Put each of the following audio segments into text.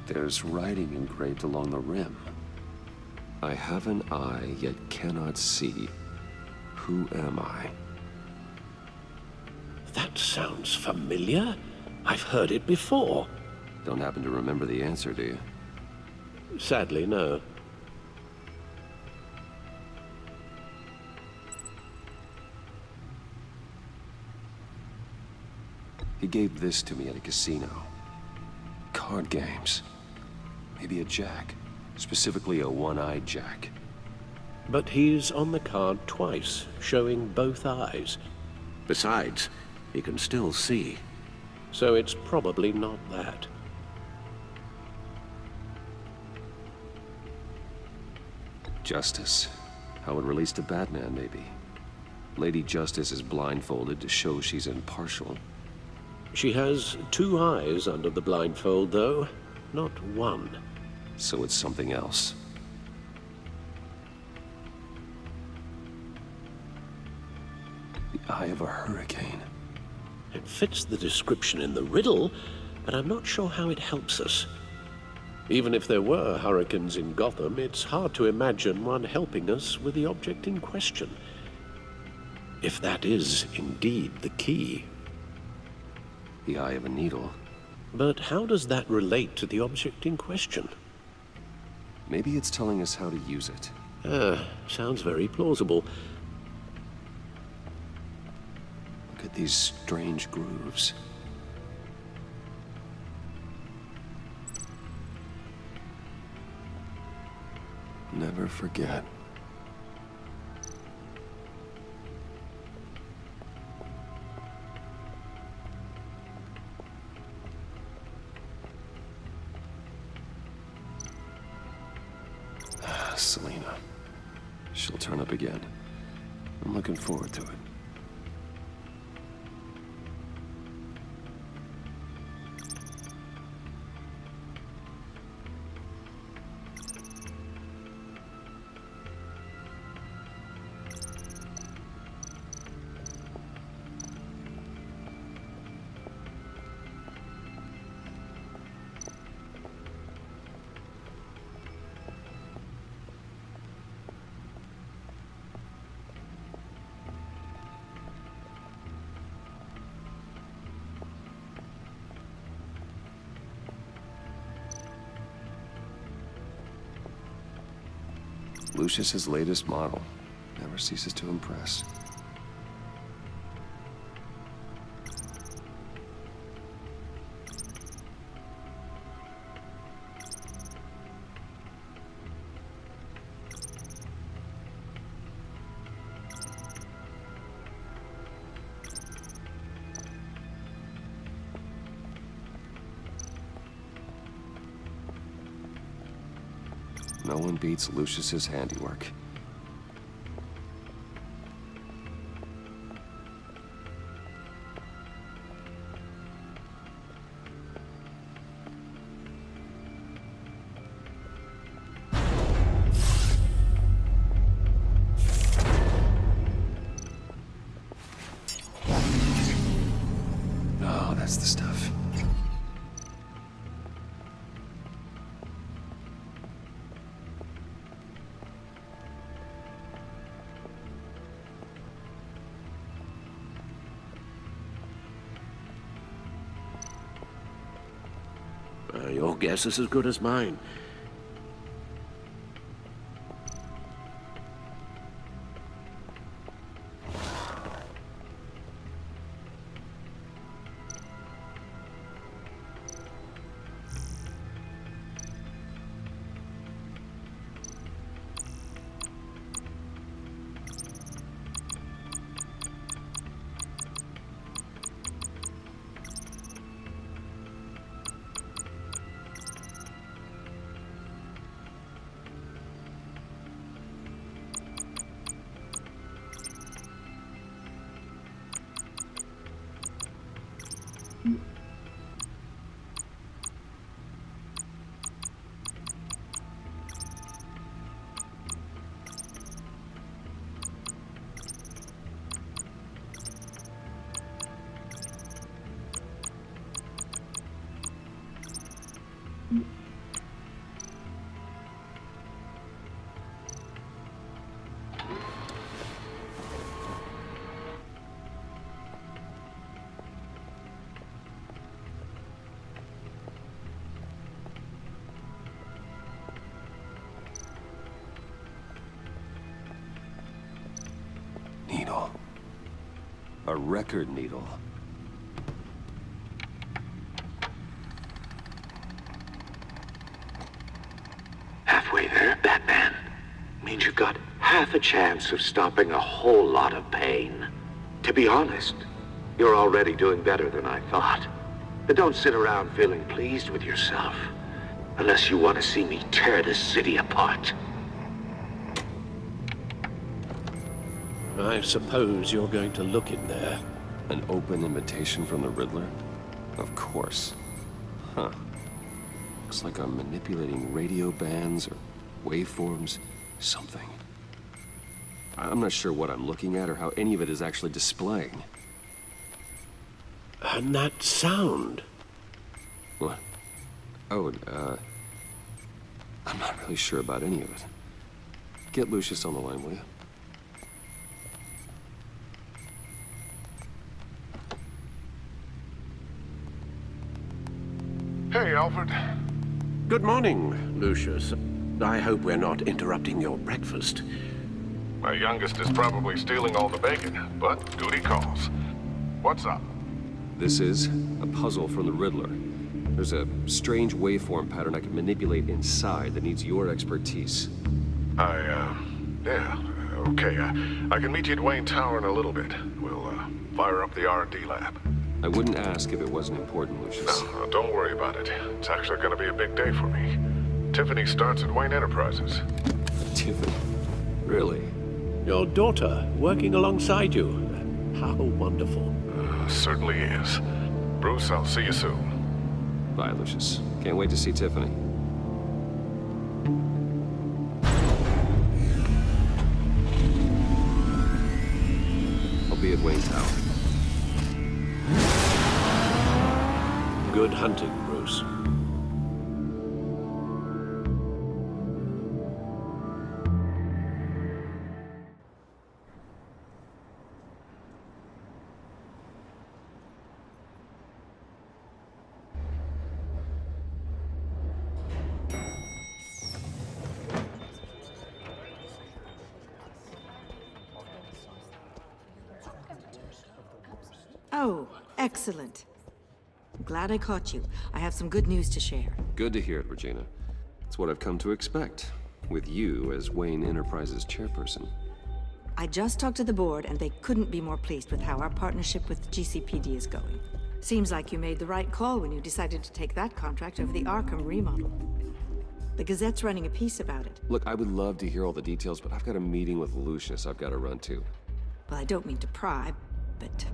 There's writing engraved along the rim. I have an eye, yet cannot see. Who am I? That sounds familiar. I've heard it before. Don't happen to remember the answer, do you? Sadly, no. He gave this to me at a casino. Card games. Maybe a jack. Specifically a one-eyed jack. But he's on the card twice, showing both eyes. Besides, he can still see. So it's probably not that. Justice. How it relates to Batman, maybe. Lady Justice is blindfolded to show she's impartial. She has two eyes under the blindfold, though, not one. So it's something else. The eye of a hurricane. It fits the description in the riddle, but I'm not sure how it helps us. Even if there were hurricanes in Gotham, it's hard to imagine one helping us with the object in question. If that is indeed the key. The eye of a needle. But how does that relate to the object in question? Maybe it's telling us how to use it. Sounds very plausible. Look at these strange grooves. Never forget. Selina. She'll turn up again. I'm looking forward to it. Lucius's latest model. Never ceases to impress. No one beats Lucius's handiwork. Oh, that's the stuff. Your guess is as good as mine. A record needle. Halfway there, Batman. Means you got half a chance of stopping a whole lot of pain. To be honest, you're already doing better than I thought. But don't sit around feeling pleased with yourself, unless you want to see me tear this city apart. I suppose you're going to look in there. An open invitation from the Riddler? Of course. Huh. Looks like I'm manipulating radio bands or waveforms, something. I'm not sure what I'm looking at or how any of it is actually displaying. And that sound. What? Oh, I'm not really sure about any of it. Get Lucius on the line, will you? Hey, Alfred. Good morning, Lucius. I hope we're not interrupting your breakfast. My youngest is probably stealing all the bacon, but duty calls. What's up? This is a puzzle from the Riddler. There's a strange waveform pattern I can manipulate inside that needs your expertise. Yeah, okay. I can meet you at Wayne Tower in a little bit. We'll, fire up the R&D lab. I wouldn't ask if it wasn't important, Lucius. No, don't worry about it. It's actually gonna be a big day for me. Tiffany starts at Wayne Enterprises. Tiffany? Really? Your daughter working alongside you. How wonderful. Certainly is. Bruce, I'll see you soon. Bye, Lucius. Can't wait to see Tiffany. I'll be at Wayne Tower. Good hunting, Bruce. Oh, excellent. Glad I caught you. I have some good news to share. Good to hear it, Regina. It's what I've come to expect, with you as Wayne Enterprises chairperson. I just talked to the board, and they couldn't be more pleased with how our partnership with GCPD is going. Seems like you made the right call when you decided to take that contract over the Arkham remodel. The Gazette's running a piece about it. Look, I would love to hear all the details, but I've got a meeting with Lucius I've got to run to. Well, I don't mean to pry, but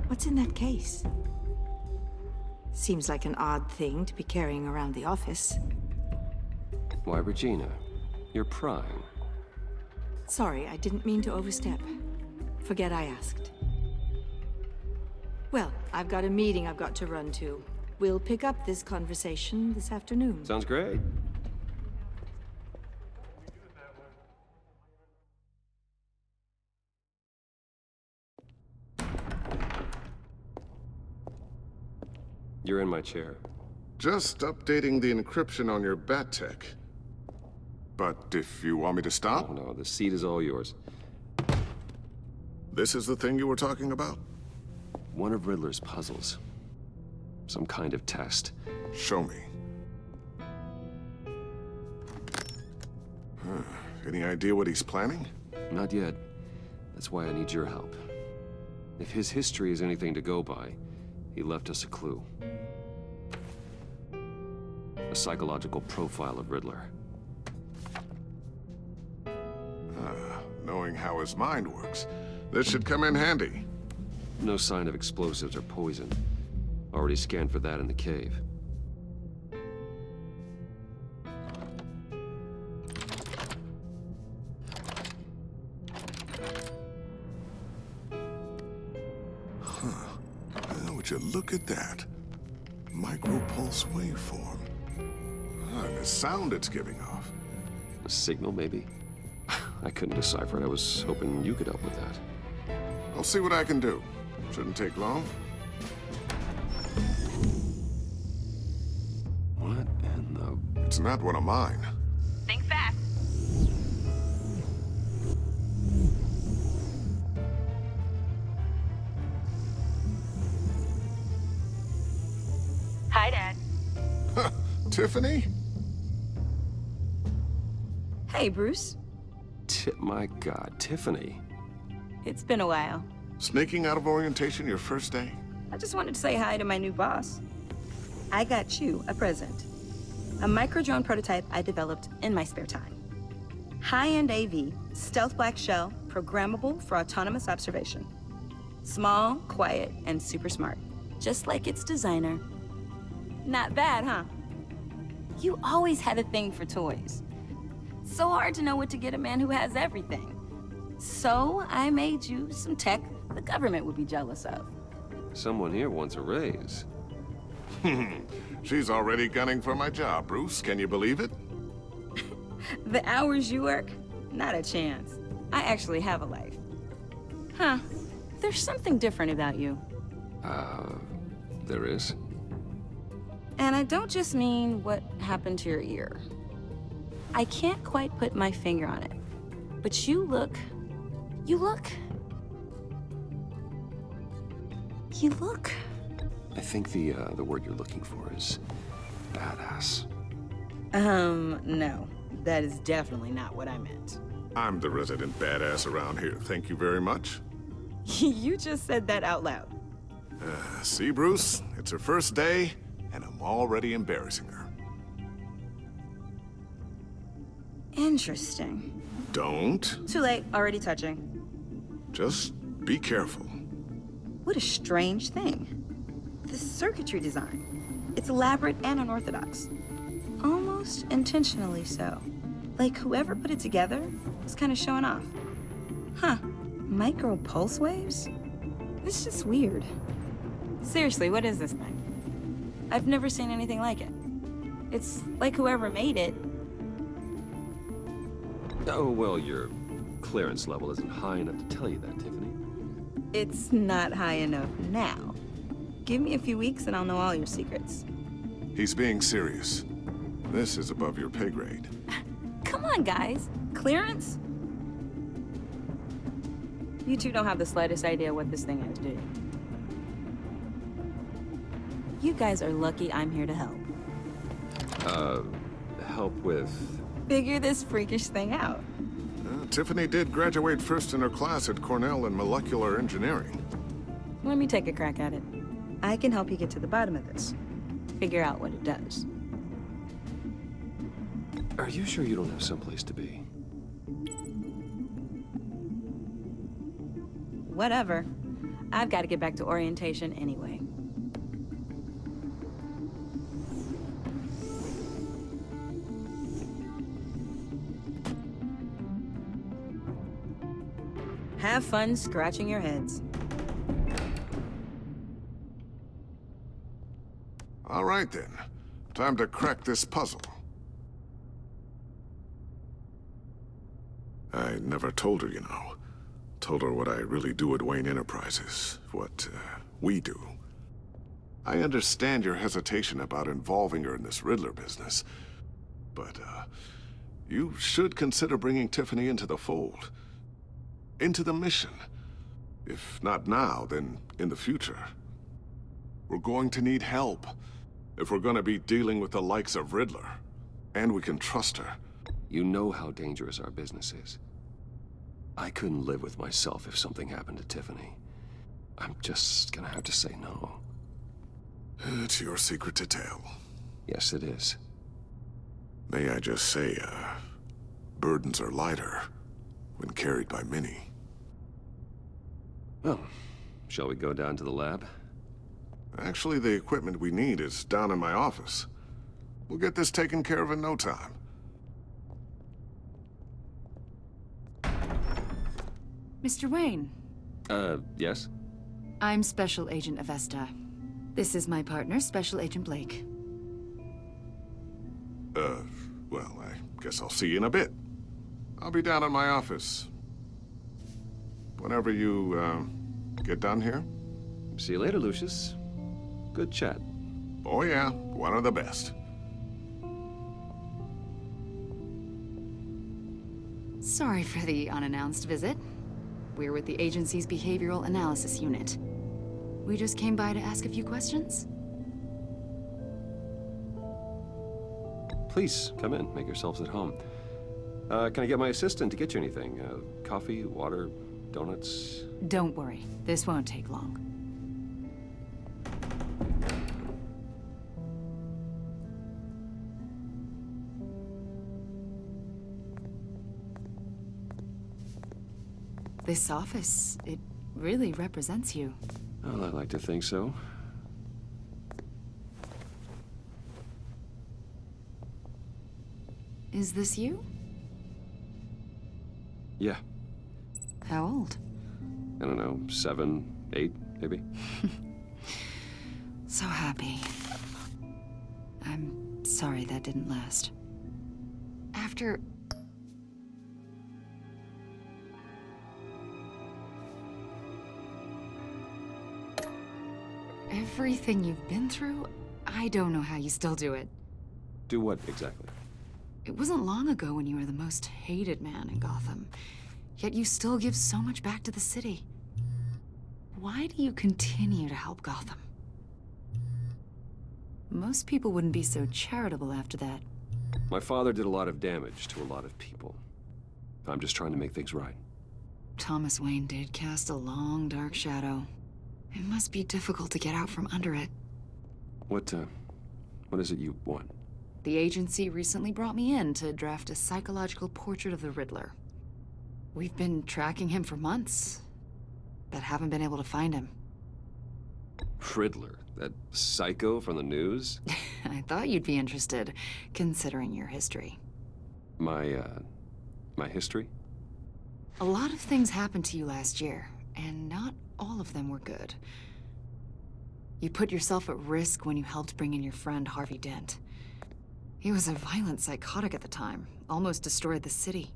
what's in that case? Seems like an odd thing to be carrying around the office. Why, Regina? You're prying. Sorry, I didn't mean to overstep. Forget I asked. Well, I've got a meeting I've got to run to. We'll pick up this conversation this afternoon. Sounds great. You're in my chair. Just updating the encryption on your bat tech. But if you want me to stop, Oh no, the seat is all yours. this is the thing you were talking about? One of Riddler's puzzles. Some kind of test. Show me. Any idea what he's planning? Not yet. That's why I need your help. If his history is anything to go by, he left us a clue. A psychological profile of Riddler. Knowing how his mind works, this should come in handy. No sign of explosives or poison. Already scanned for that in the cave. Would you look at that? Micropulse waveform. And the sound it's giving off. A signal, maybe? I couldn't decipher it. I was hoping you could help with that. I'll see what I can do. Shouldn't take long. What in the... It's not one of mine. Think fast. Hi, Dad. Tiffany? Hey, Bruce. My God, Tiffany. It's been a while. Sneaking out of orientation your first day? I just wanted to say hi to my new boss. I got you a present. A micro-drone prototype I developed in my spare time. High-end AV, stealth black shell, programmable for autonomous observation. Small, quiet, and super smart. Just like its designer. Not bad, huh? You always had a thing for toys. So hard to know what to get a man who has everything. So I made you some tech the government would be jealous of. Someone here wants a raise. She's already gunning for my job, Bruce. Can you believe it? The hours you work? Not a chance. I actually have a life. Huh. There's something different about you. There is? And I don't just mean what happened to your ear. I can't quite put my finger on it. But you look... I think the word you're looking for is badass. No. That is definitely not what I meant. I'm the resident badass around here. Thank you very much. You just said that out loud. See, Bruce? It's her first day, and I'm already embarrassing her. Interesting. Don't. Too late, already touching. Just be careful. What a strange thing. The circuitry design. It's elaborate and unorthodox. Almost intentionally so. Like whoever put it together was kind of showing off. Huh. Micro pulse waves? It's just weird. Seriously, what is this thing? I've never seen anything like it. It's like whoever made it. Oh, well, your clearance level isn't high enough to tell you that, Tiffany. It's not high enough now. Give me a few weeks and I'll know all your secrets. He's being serious. This is above your pay grade. Come on, guys. Clearance? You two don't have the slightest idea what this thing is, do you? You guys are lucky I'm here to help. Help with... Figure this freakish thing out. Tiffany did graduate first in her class at Cornell in molecular engineering. Let me take a crack at it. I can help you get to the bottom of this. Figure out what it does. Are you sure you don't have someplace to be? Whatever. I've got to get back to orientation anyway. Have fun scratching your heads. All right, then. Time to crack this puzzle. I never told her, you know. Told her what I really do at Wayne Enterprises. What, we do. I understand your hesitation about involving her in this Riddler business. But, you should consider bringing Tiffany into the fold. Into the mission. If not now, then in the future. We're going to need help. If we're gonna be dealing with the likes of Riddler. And we can trust her. You know how dangerous our business is. I couldn't live with myself if something happened to Tiffany. I'm just gonna have to say no. It's your secret to tell. Yes, it is. May I just say, burdens are lighter when carried by many. Well, shall we go down to the lab? Actually, the equipment we need is down in my office. We'll get this taken care of in no time. Mr. Wayne, Yes? I'm Special Agent Avesta. This is my partner, Special Agent Blake. Well, I guess I'll see you in a bit. I'll be down in my office. Whenever you, get done here. See you later, Lucius. Good chat. Oh yeah, one of the best. Sorry for the unannounced visit. We're with the agency's Behavioral Analysis Unit. We just came by to ask a few questions. Please, come in. Make yourselves at home. Can I get my assistant to get you anything? Coffee, water, donuts? Don't worry, this won't take long. This office, it really represents you. Well, I'd like to think so. Is this you? Yeah. How old? I don't know, 7, 8, maybe? So happy. I'm sorry that didn't last. After... everything you've been through, I don't know how you still do it. Do what, exactly? It wasn't long ago when you were the most hated man in Gotham, yet you still give so much back to the city. Why do you continue to help Gotham? Most people wouldn't be so charitable after that. My father did a lot of damage to a lot of people. I'm just trying to make things right. Thomas Wayne did cast a long, dark shadow. It must be difficult to get out from under it. What is it you want? The agency recently brought me in to draft a psychological portrait of the Riddler. We've been tracking him for months, but haven't been able to find him. Riddler? That psycho from the news? I thought you'd be interested, considering your history. My history? A lot of things happened to you last year, and not all of them were good. You put yourself at risk when you helped bring in your friend Harvey Dent. He was a violent psychotic at the time, almost destroyed the city.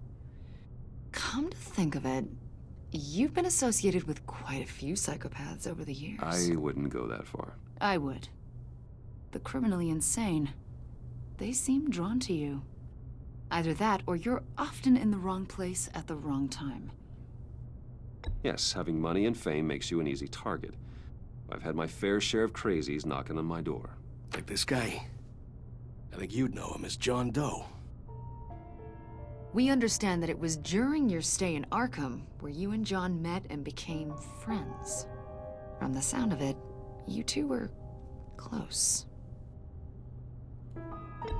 Come to think of it, you've been associated with quite a few psychopaths over the years. I wouldn't go that far. I would. The criminally insane. They seem drawn to you. Either that, or you're often in the wrong place at the wrong time. Yes, having money and fame makes you an easy target. I've had my fair share of crazies knocking on my door. Like this guy. I think you'd know him as John Doe. We understand that it was during your stay in Arkham where you and John met and became friends. From the sound of it, you two were close.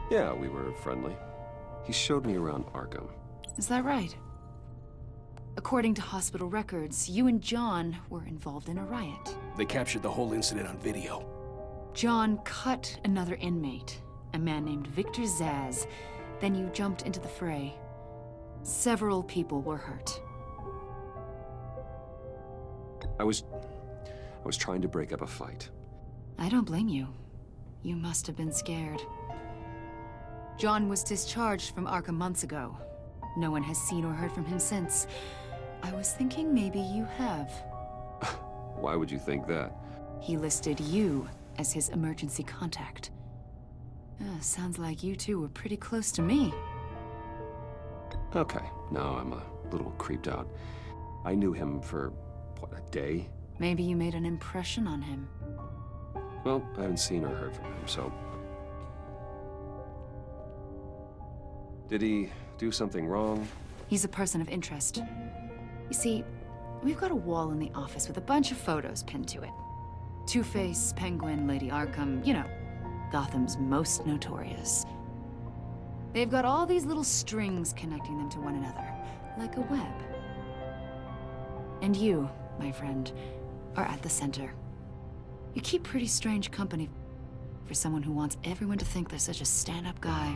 Yeah, we were friendly. He showed me around Arkham. Is that right? According to hospital records, you and John were involved in a riot. They captured the whole incident on video. John cut another inmate, a man named Victor Zsasz. Then you jumped into the fray. Several people were hurt. I was trying to break up a fight. I don't blame you. You must have been scared. John was discharged from Arkham months ago. No one has seen or heard from him since. I was thinking maybe you have. Why would you think that? He listed you as his emergency contact. Sounds like you two were pretty close to me. Okay, now I'm a little creeped out. I knew him for, what, a day? Maybe you made an impression on him. Well, I haven't seen or heard from him, so... Did he do something wrong? He's a person of interest. You see, we've got a wall in the office with a bunch of photos pinned to it. Two-Face, Penguin, Lady Arkham, you know, Gotham's most notorious. They've got all these little strings connecting them to one another, like a web. And you, my friend, are at the center. You keep pretty strange company for someone who wants everyone to think they're such a stand-up guy.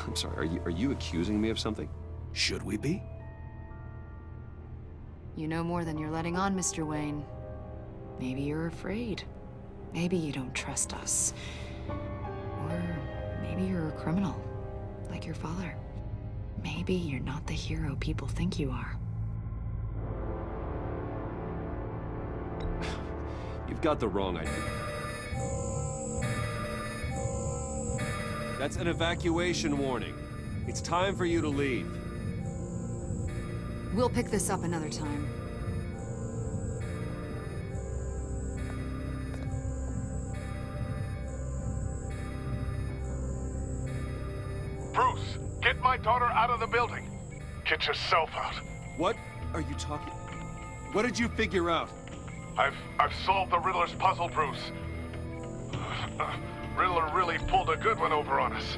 I'm sorry, are you accusing me of something? Should we be? You know more than you're letting on, Mr. Wayne. Maybe you're afraid. Maybe you don't trust us. Or maybe you're a criminal, like your father. Maybe you're not the hero people think you are. You've got the wrong idea. That's an evacuation warning. It's time for you to leave. We'll pick this up another time. Get my daughter out of the building. Get yourself out. What are you talking? What did you figure out? I've solved the Riddler's puzzle, Bruce. Riddler really pulled a good one over on us.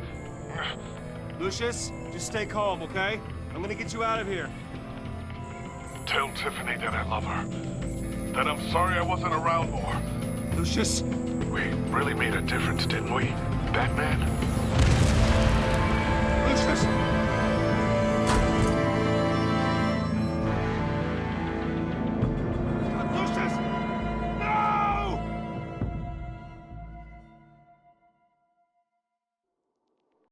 Lucius, just stay calm, okay? I'm gonna get you out of here. Tell Tiffany that I love her. That I'm sorry I wasn't around more. Lucius? We really made a difference, didn't we, Batman? Lucius!